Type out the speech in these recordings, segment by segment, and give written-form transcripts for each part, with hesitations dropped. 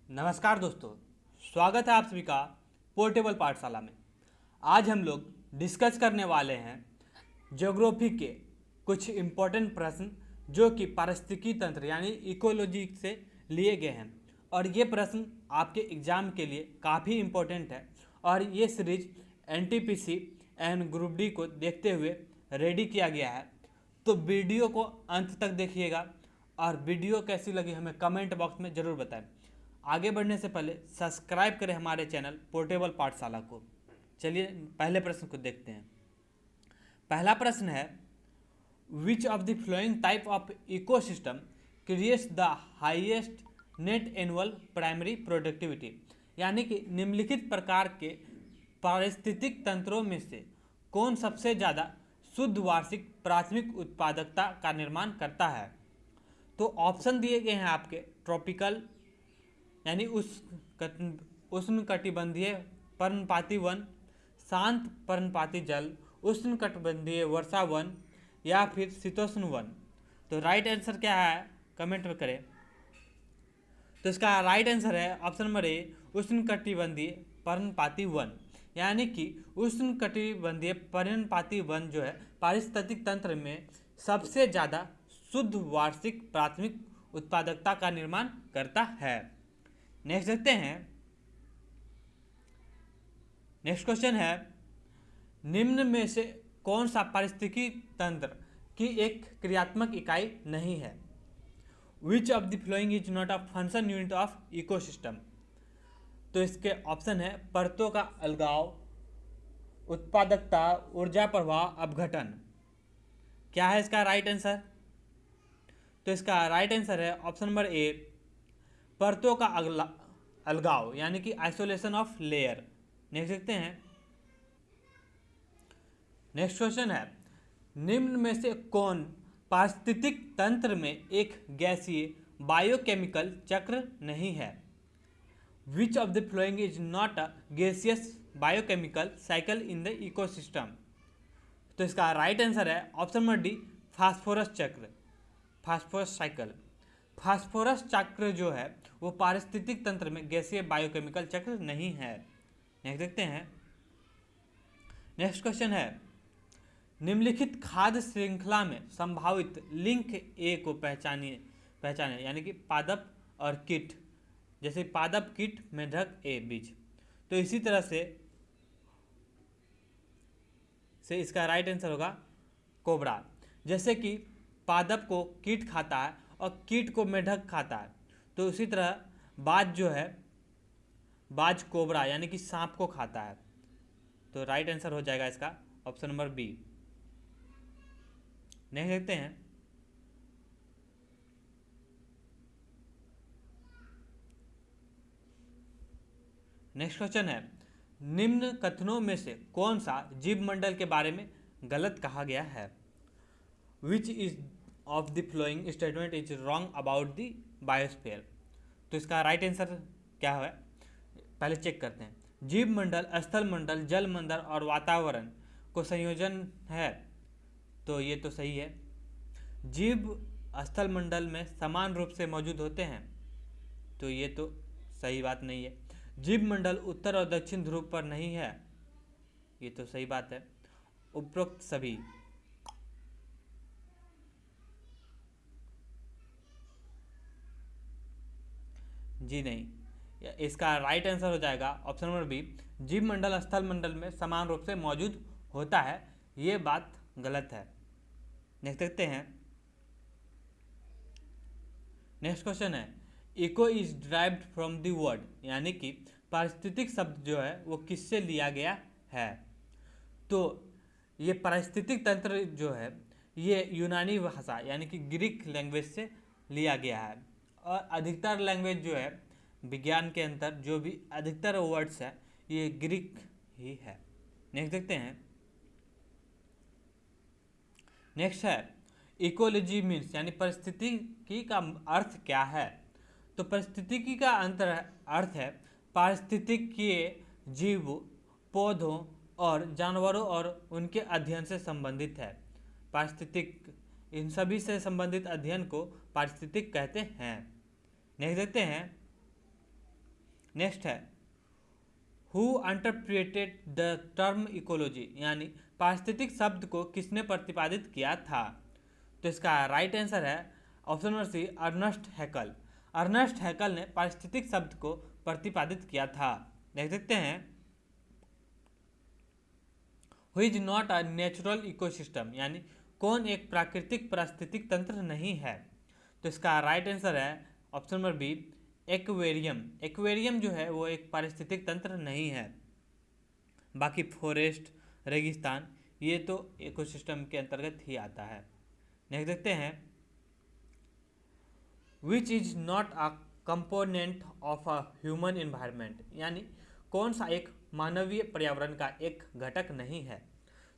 नमस्कार दोस्तों, स्वागत है आप सभी का पोर्टेबल पाठशाला में। आज हम लोग डिस्कस करने वाले हैं ज्योग्राफी के कुछ इम्पोर्टेंट प्रश्न जो कि पारिस्थितिकी तंत्र यानी इकोलॉजी से लिए गए हैं और ये प्रश्न आपके एग्जाम के लिए काफ़ी इम्पोर्टेंट है और ये series NTPC and group D को देखते हुए रेडी किया गया है। तो वीडियो को अंत तक देखिएगा और वीडियो कैसी लगी हमें कमेंट बॉक्स में ज़रूर बताएं। आगे बढ़ने से पहले सब्सक्राइब करें हमारे चैनल पोर्टेबल पाठशाला को। चलिए पहले प्रश्न को देखते हैं। पहला प्रश्न है, which of the flowing type of ecosystem creates the highest net annual primary productivity, यानी कि निम्नलिखित प्रकार के पारिस्थितिक तंत्रों में से कौन सबसे ज़्यादा शुद्ध वार्षिक प्राथमिक उत्पादकता का निर्माण करता है। तो ऑप्शन दिए गए हैं आपके ट्रॉपिकल यानी उष्णकटिबंधीय पर्णपाती वन, शांत पर्णपाती जल, उष्णकटिबंधीय वर्षा वन या फिर शीतोष्ण वन। तो राइट आंसर क्या है कमेंट में करें। तो इसका राइट आंसर है ऑप्शन नंबर ए, उष्णकटिबंधीय पर्णपाती वन, यानी कि उष्णकटिबंधीय पर्णपाती वन जो है पारिस्थितिक तंत्र में सबसे ज़्यादा शुद्ध वार्षिक प्राथमिक उत्पादकता का निर्माण करता है। नेक्स्ट देखते हैं। नेक्स्ट क्वेश्चन है, निम्न में से कौन सा पारिस्थितिकी तंत्र की एक क्रियात्मक इकाई नहीं है। Which of the following is not a function unit of ecosystem. तो इसके ऑप्शन है परतों का अलगाव, उत्पादकता, ऊर्जा प्रवाह, अपघटन। क्या है इसका राइट आंसर। तो इसका राइट आंसर है ऑप्शन नंबर ए, परतों का अलगाव यानी कि आइसोलेशन ऑफ लेयर। नेक्स्ट देखते हैं। नेक्स्ट क्वेश्चन है, निम्न में से कौन पारिस्थितिक तंत्र में एक गैसीय बायोकेमिकल चक्र नहीं है। Which of the following is not a gaseous biochemical cycle in the ecosystem. तो इसका राइट आंसर है ऑप्शन नंबर डी, फास्फोरस चक्र, फास्फोरस साइकिल। फास्फोरस चक्र जो है वो पारिस्थितिक तंत्र में गैसीय बायोकेमिकल चक्र नहीं है। नेक्स्ट देखते हैं। नेक्स्ट क्वेश्चन है, निम्नलिखित खाद्य श्रृंखला में संभावित लिंक ए को पहचाने यानी कि पादप और कीट, जैसे पादप, कीट, मेढक, ए, बीज। तो इसी तरह से इसका राइट आंसर होगा कोबरा। जैसे कि पादप को कीट खाता है और कीट को मेढक खाता है, तो उसी तरह बाज जो है, बाज कोबरा यानी कि सांप को खाता है। तो राइट आंसर हो जाएगा इसका ऑप्शन नंबर बी। नहीं देखते हैं। नेक्स्ट क्वेश्चन है, निम्न कथनों में से कौन सा जीव मंडल के बारे में गलत कहा गया है। Which is of the following statement is wrong about the biosphere. तो इसका राइट आंसर क्या है पहले चेक करते हैं। जीव मंडल स्थल मंडल, जल मंडल और वातावरण को संयोजन है, तो ये तो सही है। जीव स्थल मंडल में समान रूप से मौजूद होते हैं, तो ये तो सही बात नहीं है। जीव मंडल उत्तर और दक्षिण ध्रुव पर नहीं है, ये तो सही बात है। उपरोक्त सभी। जी नहीं, इसका राइट आंसर हो जाएगा ऑप्शन नंबर बी, जीव मंडल स्थल मंडल में समान रूप से मौजूद होता है, ये बात गलत है। नेक्स्ट देखते हैं। नेक्स्ट क्वेश्चन है, eco is derived from the word, यानी कि पारिस्थितिक शब्द जो है वो किससे लिया गया है। तो ये पारिस्थितिक तंत्र जो है ये यूनानी भाषा यानी कि ग्रीक लैंग्वेज से लिया गया है और अधिकतर लैंग्वेज जो है विज्ञान के अंदर जो भी अधिकतर वर्ड्स है ये ग्रीक ही है। नेक्स्ट देखते हैं। नेक्स्ट है, इकोलॉजी मीन्स यानी पारिस्थितिकी का अर्थ क्या है। तो पारिस्थितिकी का अर्थ है पारिस्थितिकीय जीव, पौधों और जानवरों और उनके अध्ययन से संबंधित है। पारिस्थितिक इन सभी से संबंधित अध्ययन को पारिस्थितिक कहते हैं। नेक्स्ट देखते हैं। नेक्स्ट है who interpreted the term ecology, यानी पारिस्थितिक शब्द को किसने प्रतिपादित किया था। तो इसका राइट आंसर है option number C, Ernst Haeckel. Ernst Haeckel ने पारिस्थितिक शब्द को प्रतिपादित किया था। देख सकते हैं who is not a natural ecosystem, यानी कौन एक प्राकृतिक पारिस्थितिक तंत्र नहीं है। तो इसका राइट आंसर है option number B, aquarium. Aquarium जो है वो एक पारिस्थितिक तंत्र नहीं है। बाकी फॉरेस्ट, रेगिस्तान ये तो इकोसिस्टम के अंतर्गत ही आता है। नेक्स्ट देखते हैं which is not a component of a human environment, यानी कौन सा एक मानवीय पर्यावरण का एक घटक नहीं है।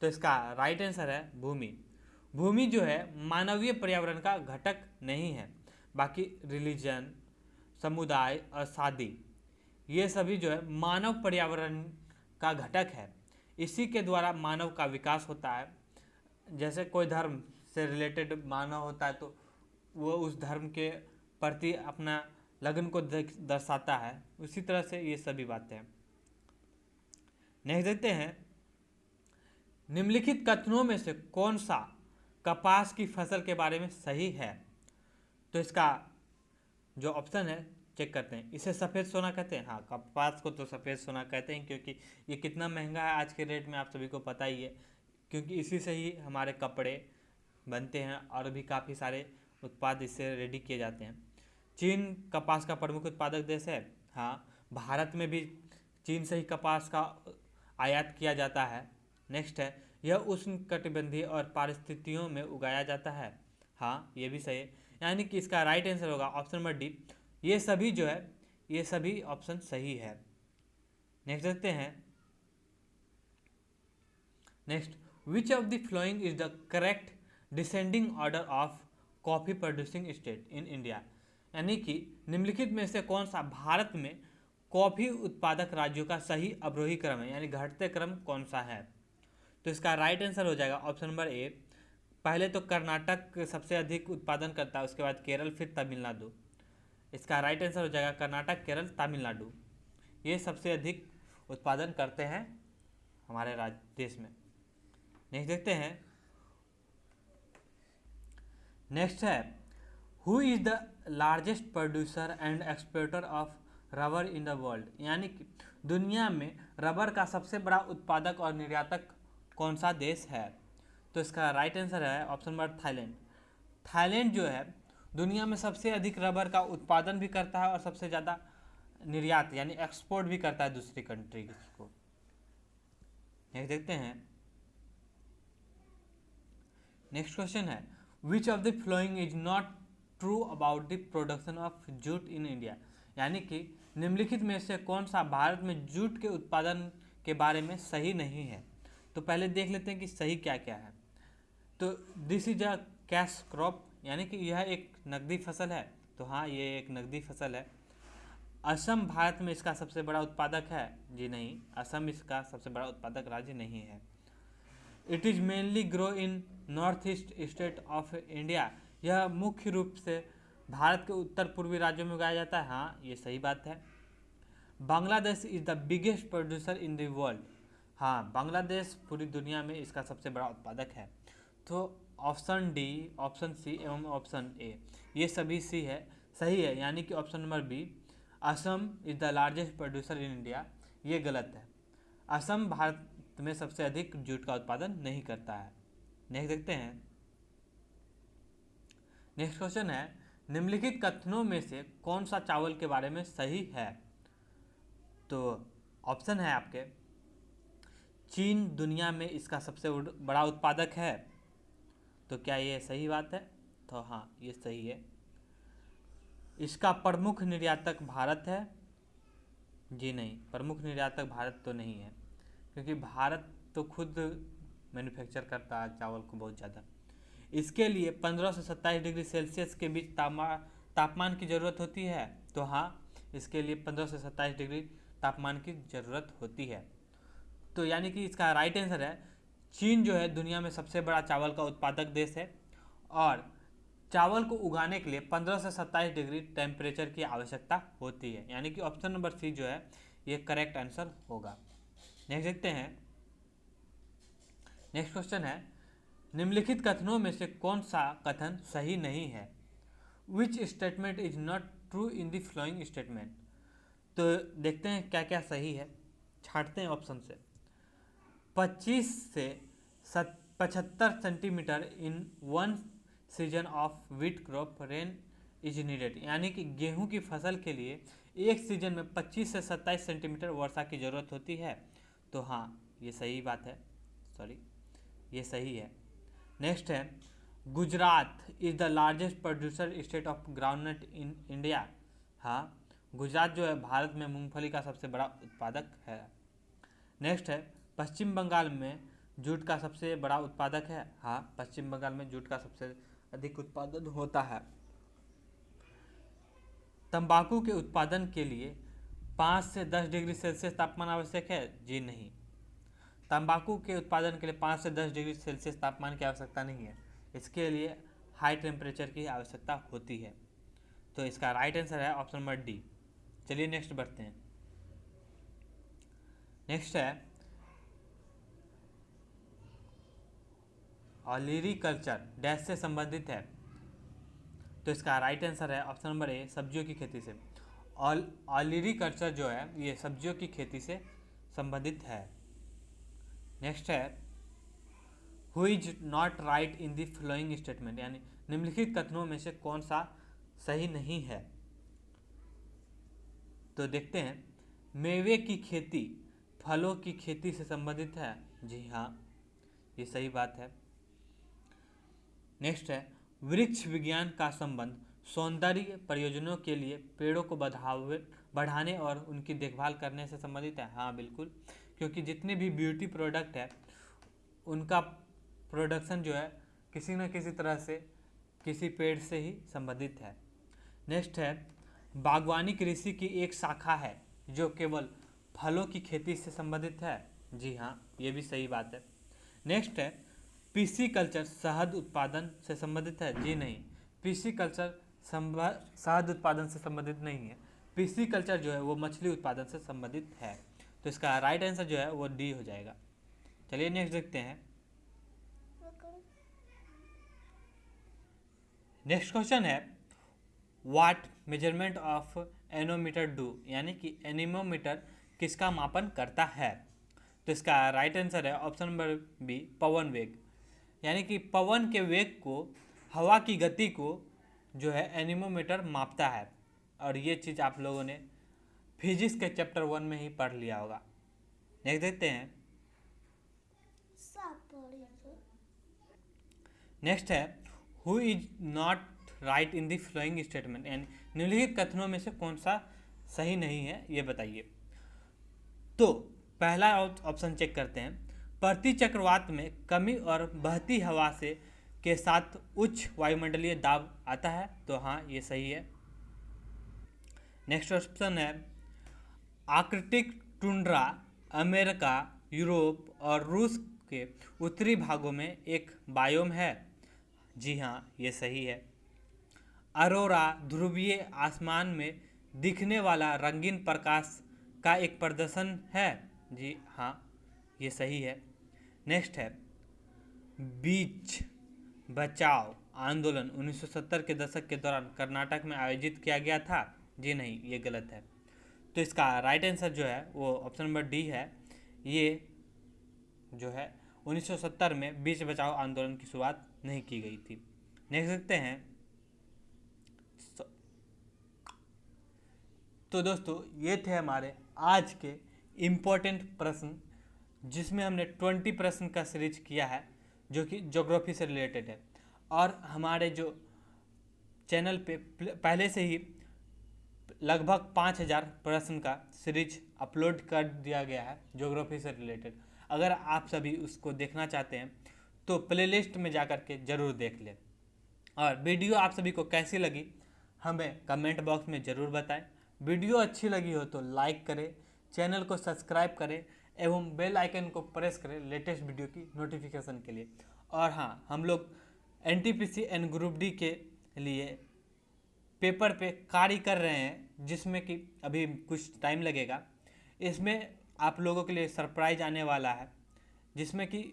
तो इसका राइट आंसर है भूमि। भूमि जो है मानवीय पर्यावरण का घटक नहीं है। बाकी रिलीजन, समुदाय और शादी ये सभी जो है मानव पर्यावरण का घटक है। इसी के द्वारा मानव का विकास होता है। जैसे कोई धर्म से रिलेटेड मानव होता है तो वो उस धर्म के प्रति अपना लगन को दर्शाता है, उसी तरह से ये सभी बातें हैं। नेक्स्ट देखते हैं निम्नलिखित कथनों में से कौन सा कपास की फसल के बारे में सही है। तो इसका जो ऑप्शन है चेक करते हैं। इसे सफ़ेद सोना कहते हैं। हाँ, कपास को तो सफ़ेद सोना कहते हैं क्योंकि ये कितना महंगा है आज के रेट में आप सभी को पता ही है, क्योंकि इसी से ही हमारे कपड़े बनते हैं और भी काफ़ी सारे उत्पाद इससे रेडी किए जाते हैं। चीन कपास का प्रमुख उत्पादक देश है। हाँ, भारत में भी चीन से ही कपास का आयात किया जाता है। नेक्स्ट है यह उष्णकटिबंधीय और परिस्थितियों में उगाया जाता है। हाँ, ये भी सही है, यानी कि इसका राइट आंसर होगा ऑप्शन नंबर डी। ये सभी जो है ये सभी ऑप्शन सही है। नेक्स्ट देखते हैं next which of the following is the correct descending order of coffee producing state in India, यानी कि निम्नलिखित में से कौन सा भारत में कॉफ़ी उत्पादक राज्यों का सही अवरोही क्रम है, यानी घटते क्रम कौन सा है। तो इसका राइट आंसर हो जाएगा ऑप्शन नंबर ए। पहले तो कर्नाटक सबसे अधिक उत्पादन करता है, उसके बाद केरल, फिर तमिलनाडु। इसका राइट आंसर हो जाएगा कर्नाटक, केरल, तमिलनाडु, ये सबसे अधिक उत्पादन करते हैं हमारे राज्य देश में। नेक्स्ट देखते हैं नेक्स्ट है who is the largest producer and exporter of rubber in the world, यानी कि दुनिया में रबर का सबसे बड़ा उत्पादक और निर्यातक कौन सा देश है। तो इसका राइट आंसर है ऑप्शन नंबर थाईलैंड। थाईलैंड जो है दुनिया में सबसे अधिक रबर का उत्पादन भी करता है और सबसे ज़्यादा निर्यात यानी एक्सपोर्ट भी करता है दूसरी कंट्री को। नेक्स्ट देखते हैं नेक्स्ट क्वेश्चन है which of the following is not true about the production of jute in India, यानी कि निम्नलिखित में से कौन सा भारत में जूट के उत्पादन के बारे में सही नहीं है। तो पहले देख लेते हैं कि सही क्या क्या है। तो this is a cash crop, यानी कि यह एक नकदी फसल है। तो हाँ, ये एक नकदी फसल है। असम भारत में इसका सबसे बड़ा उत्पादक है। जी नहीं, असम इसका सबसे बड़ा उत्पादक राज्य नहीं है। It is mainly grow in north east state of India, यह मुख्य रूप से भारत के उत्तर पूर्वी राज्यों में उगाया जाता है। हाँ, ये सही बात है। Bangladesh is the biggest producer in the world, हाँ, बांग्लादेश पूरी दुनिया में इसका सबसे बड़ा उत्पादक है। तो ऑप्शन डी, ऑप्शन सी एवं ऑप्शन ए ये सभी सी है, सही है, यानी कि option number B Assam is the largest producer in India ये गलत है। असम भारत में सबसे अधिक जूट का उत्पादन नहीं करता है। नेक्स्ट देखते हैं नेक्स्ट क्वेश्चन है निम्नलिखित कथनों में से कौन सा चावल के बारे में सही है। तो ऑप्शन है आपके चीन दुनिया में इसका सबसे बड़ा उत्पादक है। तो क्या ये सही बात है। तो हाँ, ये सही है। इसका प्रमुख निर्यातक भारत है। जी नहीं, प्रमुख निर्यातक भारत तो नहीं है, क्योंकि भारत तो खुद मैन्युफैक्चर करता है चावल को बहुत ज़्यादा। इसके लिए 15 से 27 डिग्री सेल्सियस के बीच तापमान की ज़रूरत होती है। तो हाँ, इसके लिए 15 से 27 डिग्री तापमान की ज़रूरत होती है। तो यानी कि इसका राइट आंसर है चीन जो है दुनिया में सबसे बड़ा चावल का उत्पादक देश है और चावल को उगाने के लिए 15 से 27 डिग्री टेम्परेचर की आवश्यकता होती है, यानी कि ऑप्शन नंबर सी जो है ये करेक्ट आंसर होगा। नेक्स्ट देखते हैं। नेक्स्ट क्वेश्चन है, निम्नलिखित कथनों में से कौन सा कथन सही नहीं है? Which statement is not true in the following statement. तो देखते हैं क्या क्या सही है, छांटते हैं ऑप्शन से। 25 से 75 centimetre in one season of wheat crop rain is needed, यानी कि गेहूं की फसल के लिए एक सीजन में 25 से 27 सेंटीमीटर वर्षा की ज़रूरत होती है। तो हाँ, ये सही बात है, सॉरी ये सही है। नेक्स्ट है, Gujarat is the largest producer state of groundnut in India. हाँ, गुजरात जो है भारत में मूंगफली का सबसे बड़ा उत्पादक है। नेक्स्ट है, पश्चिम बंगाल में जूट का सबसे बड़ा उत्पादक है। हाँ, पश्चिम बंगाल में जूट का सबसे अधिक उत्पादन होता है। तंबाकू के उत्पादन के लिए 5 से 10 डिग्री सेल्सियस तापमान आवश्यक है। जी नहीं, तंबाकू के उत्पादन के लिए 5 से 10 डिग्री सेल्सियस तापमान की आवश्यकता नहीं है, इसके लिए हाई टेम्परेचर की आवश्यकता होती है। तो इसका राइट आंसर है ऑप्शन नंबर डी। चलिए नेक्स्ट बढ़ते हैं। नेक्स्ट है, ऑलिरी कल्चर डैश से संबंधित है। तो इसका राइट आंसर है ऑप्शन नंबर ए, सब्जियों की खेती से। ऑलिरी कल्चर जो है ये सब्जियों की खेती से संबंधित है। नेक्स्ट है, who is not right in the following statement, यानी निम्नलिखित कथनों में से कौन सा सही नहीं है। तो देखते हैं, मेवे की खेती फलों की खेती से संबंधित है। जी हाँ, ये सही बात है। नेक्स्ट है, वृक्ष विज्ञान का संबंध सौंदर्य प्रयोजनों के लिए पेड़ों को बढ़ाने और उनकी देखभाल करने से संबंधित है। हाँ बिल्कुल, क्योंकि जितने भी ब्यूटी प्रोडक्ट है उनका प्रोडक्शन जो है किसी न किसी तरह से किसी पेड़ से ही संबंधित है। नेक्स्ट है, बागवानी कृषि की एक शाखा है जो केवल फलों की खेती से संबंधित है। जी हाँ, ये भी सही बात है। नेक्स्ट है, पीसी कल्चर शहद उत्पादन से संबंधित है। जी नहीं, पीसी कल्चर शहद उत्पादन से संबंधित नहीं है। पीसी कल्चर जो है वो मछली उत्पादन से संबंधित है। तो इसका राइट आंसर जो है वो डी हो जाएगा। चलिए नेक्स्ट देखते हैं। नेक्स्ट क्वेश्चन है, what measurement of nanometre do, यानी कि एनीमोमीटर किसका मापन करता है। तो इसका राइट आंसर है ऑप्शन नंबर बी, पवन वेग, यानी कि पवन के वेग को, हवा की गति को जो है एनीमोमीटर मापता है। और ये चीज़ आप लोगों ने फिजिक्स के चैप्टर 1 में ही पढ़ लिया होगा। नेक्स्ट देखते हैं। नेक्स्ट है, who is not right in the following statement, यानी निम्नलिखित कथनों में से कौन सा सही नहीं है ये बताइए। तो पहला ऑप्शन चेक करते हैं, प्रति चक्रवात में कमी और बहती हवा से के साथ उच्च वायुमंडलीय दाब आता है। तो हाँ, ये सही है। नेक्स्ट ऑप्शन है, आर्कटिक टुंड्रा अमेरिका, यूरोप और रूस के उत्तरी भागों में एक बायोम है। जी हाँ, ये सही है। अरोरा ध्रुवीय आसमान में दिखने वाला रंगीन प्रकाश का एक प्रदर्शन है। जी हाँ, ये सही है। नेक्स्ट है, बीच बचाओ आंदोलन 1970 के दशक के दौरान कर्नाटक में आयोजित किया गया था। जी नहीं, ये गलत है। तो इसका राइट आंसर जो है वो ऑप्शन नंबर डी है। ये जो है 1970 में बीच बचाओ आंदोलन की शुरुआत नहीं की गई थी। नेक्स्ट देखते हैं। तो दोस्तों, ये थे हमारे आज के इम्पोर्टेंट प्रश्न, जिसमें हमने 20 प्रश्न का सीरीज किया है जो कि ज्योग्राफी से रिलेटेड है। और हमारे जो चैनल पे पहले से ही लगभग 5000 प्रश्न का सीरीज अपलोड कर दिया गया है ज्योग्राफी से रिलेटेड। अगर आप सभी उसको देखना चाहते हैं तो प्लेलिस्ट में जा कर के ज़रूर देख लें। और वीडियो आप सभी को कैसी लगी हमें कमेंट बॉक्स में ज़रूर बताएं। वीडियो अच्छी लगी हो तो लाइक करें, चैनल को सब्सक्राइब करें एवं बेल आइकन को प्रेस करें लेटेस्ट वीडियो की नोटिफिकेशन के लिए। और हाँ, हम लोग NTPC एंड ग्रुप डी के लिए पेपर पे कार्य कर रहे हैं, जिसमें कि अभी कुछ टाइम लगेगा। इसमें आप लोगों के लिए सरप्राइज आने वाला है, जिसमें कि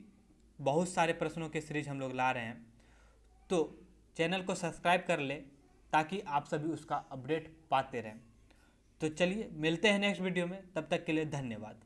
बहुत सारे प्रश्नों के सीरीज हम लोग ला रहे हैं। तो चैनल को सब्सक्राइब कर ले ताकि आप सभी उसका अपडेट पाते रहें। तो चलिए मिलते हैं नेक्स्ट वीडियो में, तब तक के लिए धन्यवाद।